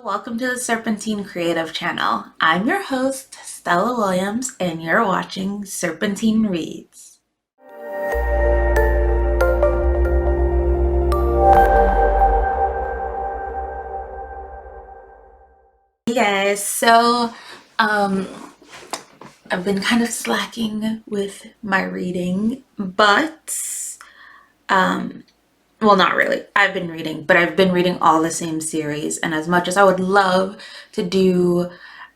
Welcome to the Serpentine Creative Channel. I'm your host, Stella Williams, and you're watching Serpentine Reads. Hey guys, I've been kind of slacking with my reading, but well, not really. I've been reading, but I've been reading all the same series. And as much as I would love to do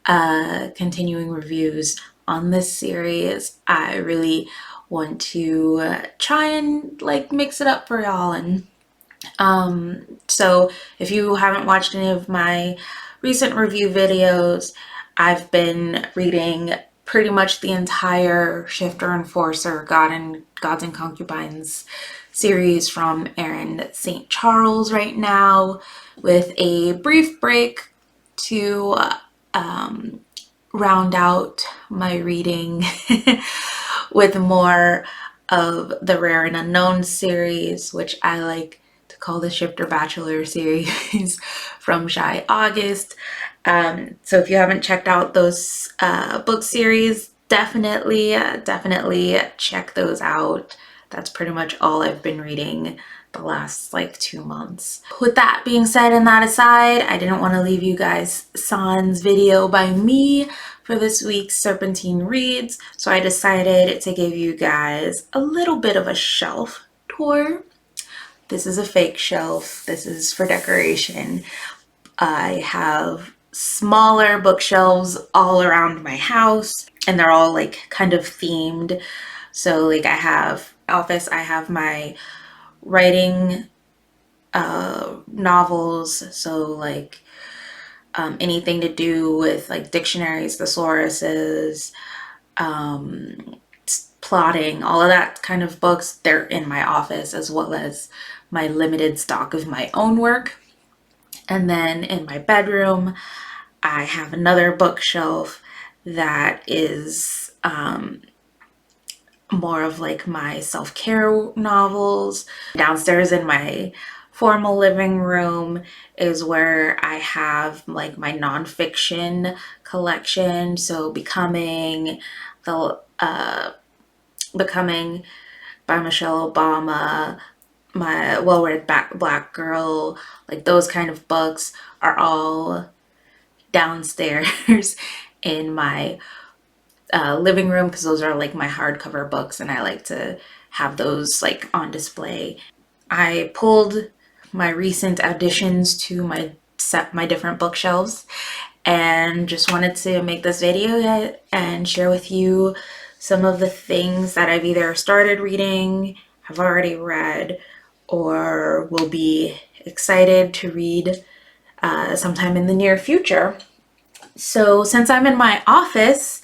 continuing reviews on this series, I really want to try and mix it up for y'all. And so if you haven't watched any of my recent review videos, I've been reading pretty much the entire Shifter Enforcer Gods and Concubines series from Erin St. Charles right now, with a brief break to round out my reading with more of the Rare and Unknown series, which I like to call the Shifter Bachelor series from Shy August. So if you haven't checked out those book series, definitely check those out. That's pretty much all I've been reading the last 2 months. With that being said and that aside, I didn't want to leave you guys sans video by me for this week's Serpentine Reads, so I decided to give you guys a little bit of a shelf tour. This is a fake shelf. This is for decoration. I have smaller bookshelves all around my house, and they're all kind of themed. So I have office, I have my writing novels, so anything to do with dictionaries, thesauruses, plotting, all of that kind of books, they're in my office, as well as my limited stock of my own work. And then in my bedroom, I have another bookshelf that is more of my self-care novels. Downstairs in my formal living room is where I have my nonfiction collection. So Becoming by Michelle Obama, my well-read Black Girl, those kind of books are all downstairs in my living room, because those are my hardcover books, and I like to have those on display. I pulled my recent additions to my different bookshelves, and just wanted to make this video and share with you some of the things that I've either started reading, have already read, or will be excited to read sometime in the near future. So since I'm in my office,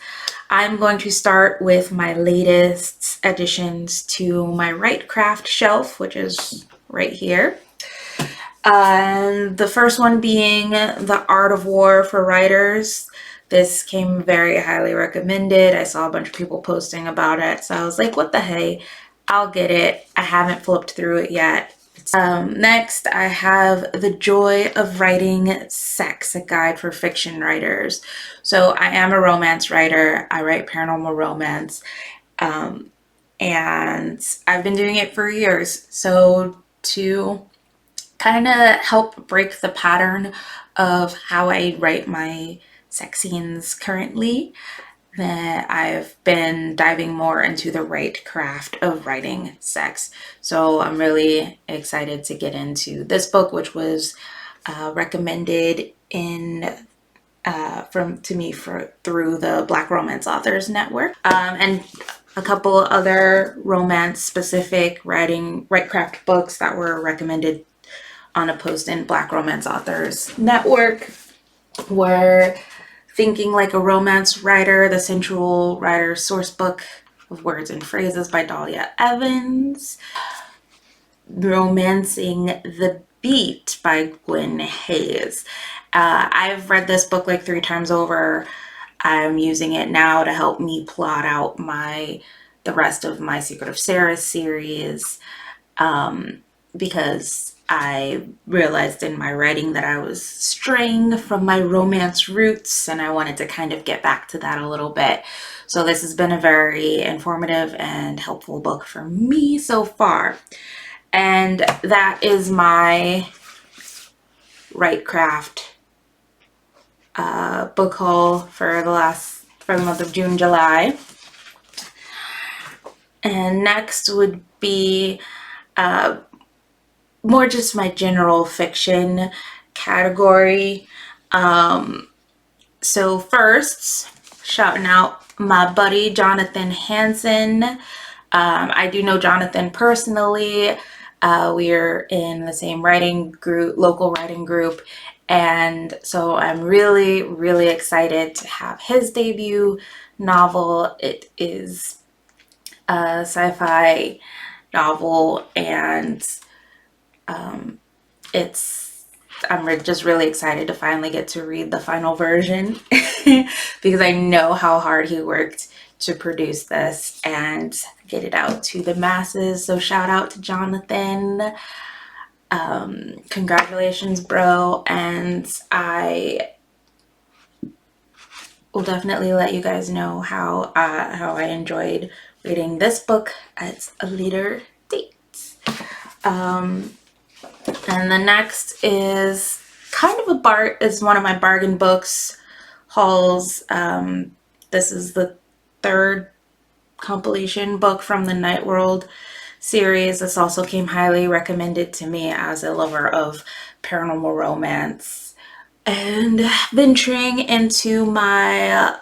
I'm going to start with my latest additions to my Writecraft shelf, which is right here. The first one being The Art of War for Writers. This came very highly recommended. I saw a bunch of people posting about it, so I was like, what the hey, I'll get it. I haven't flipped through it yet. Next, I have The Joy of Writing Sex, a guide for fiction writers. So I am a romance writer. I write paranormal romance, and I've been doing it for years. So to kind of help break the pattern of how I write my sex scenes currently, that I've been diving more into the craft of writing sex. So I'm really excited to get into this book, which was recommended through the Black Romance Authors Network, and a couple other romance specific Writecraft books that were recommended on a post in Black Romance Authors Network were Thinking Like a Romance Writer, The Sensual Writer's Sourcebook of Words and Phrases by Dahlia Evans, Romancing the Beat by Gwen Hayes. I've read this book 3 times over. I'm using it now to help me plot out the rest of my Secret of Sarah series, because I realized in my writing that I was straying from my romance roots, and I wanted to kind of get back to that a little bit. So this has been a very informative and helpful book for me so far. And that is my Wrightcraft book haul for the month of June, July. And next would be more just my general fiction category. So first, shouting out my buddy Jonathan Hansen. I do know Jonathan personally. We're in the same writing group, local writing group. And so I'm really, really excited to have his debut novel. It is a sci-fi novel, and I'm just really excited to finally get to read the final version because I know how hard he worked to produce this and get it out to the masses. So shout out to Jonathan. Congratulations, bro. And I will definitely let you guys know how I enjoyed reading this book at a later date. And the next is kind of is one of my bargain books hauls. This is the third compilation book from the Night World series. This also came highly recommended to me as a lover of paranormal romance. And venturing into my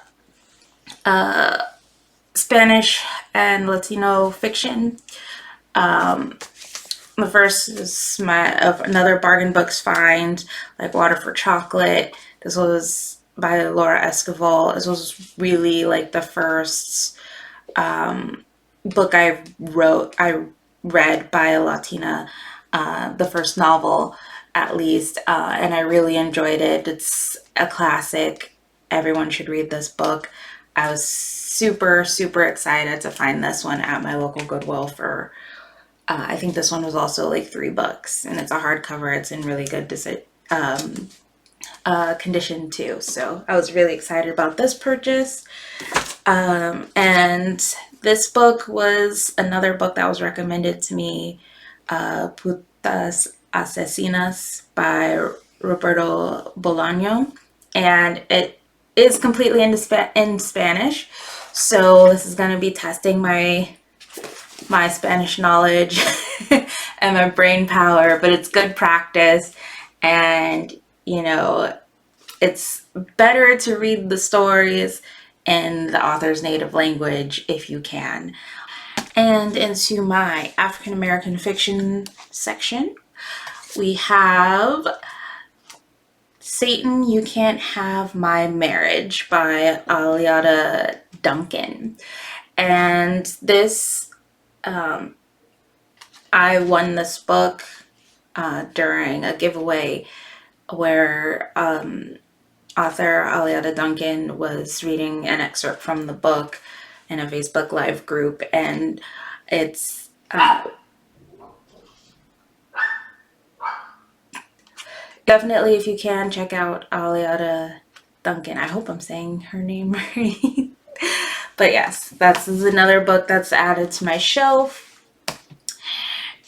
Spanish and Latino fiction. The first is another bargain books find, like Water for Chocolate. This was by Laura Esquivel. This was really like the first book I read by a Latina, the first novel at least, and I really enjoyed it. It's a classic. Everyone should read this book. I was super, super excited to find this one at my local Goodwill for I think this one was also like $3, and it's a hardcover. It's in really good condition too. So I was really excited about this purchase. And this book was another book that was recommended to me, Putas Asesinas by Roberto Bolaño, and it is completely in Spanish. So this is going to be testing my Spanish knowledge and my brain power, but it's good practice. And you know, it's better to read the stories in the author's native language if you can. And into my African American fiction section, we have Satan, You Can't Have My Marriage by Aliada Duncan. And this I won this book during a giveaway where author Aliada Duncan was reading an excerpt from the book in a Facebook Live group, and it's definitely, if you can, check out Aliada Duncan. I hope I'm saying her name right. But yes, that's another book that's added to my shelf.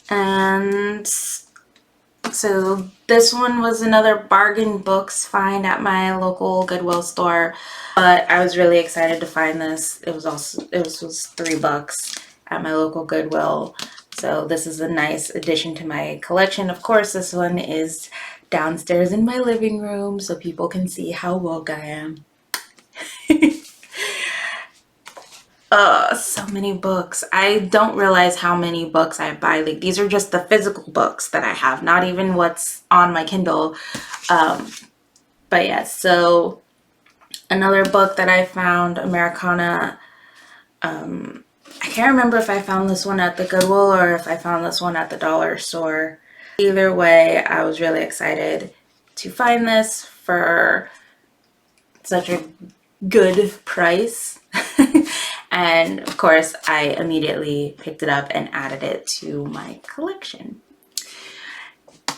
And so this one was another bargain books find at my local Goodwill store, but I was really excited to find this. It was $3 at my local Goodwill. So this is a nice addition to my collection. Of course, this one is downstairs in my living room so people can see how woke I am. So many books. I don't realize how many books I buy. Like, these are just the physical books that I have, not even what's on my Kindle. But yeah, so another book that I found, Americana. I can't remember if I found this one at the Goodwill or if I found this one at the dollar store. Either way, I was really excited to find this for such a good price. And of course, I immediately picked it up and added it to my collection.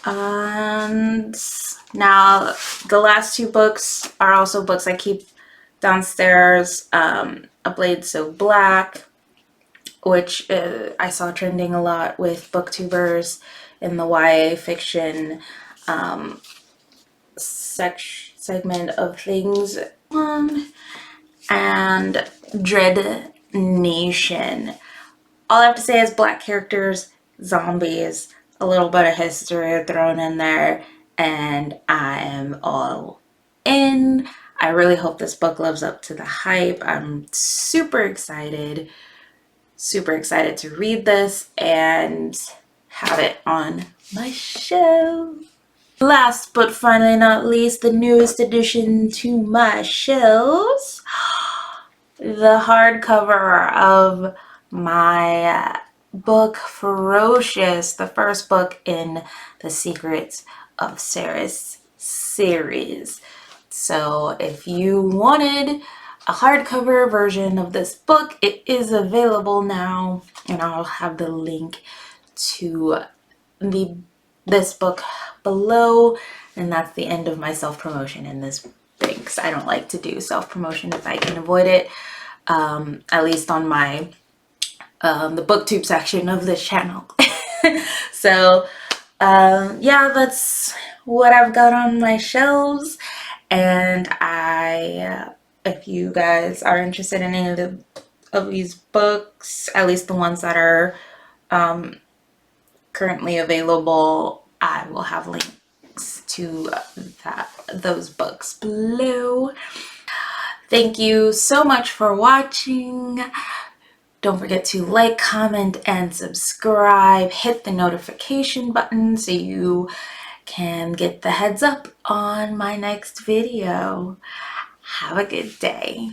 And now the last two books are also books I keep downstairs. A Blade So Black, which I saw trending a lot with booktubers in the YA fiction segment of things. And Dread Nation. All I have to say is black characters, zombies, a little bit of history thrown in there, and I am all in. I really hope this book lives up to the hype. I'm super excited to read this and have it on my shelf. Last but finally not least, the newest addition to my shelves, the hardcover of my book Ferocious, the first book in the Secrets of Ceres series. So if you wanted a hardcover version of this book, it is available now, and I'll have the link to this book below. And that's the end of my self-promotion in this thing, because I don't like to do self-promotion if I can avoid it, at least on my the booktube section of this channel. So yeah, that's what I've got on my shelves. And if you guys are interested in any of these books, at least the ones that are currently available, I will have links to those books below. Thank you so much for watching. Don't forget to like, comment, and subscribe. Hit the notification button so you can get the heads up on my next video. Have a good day.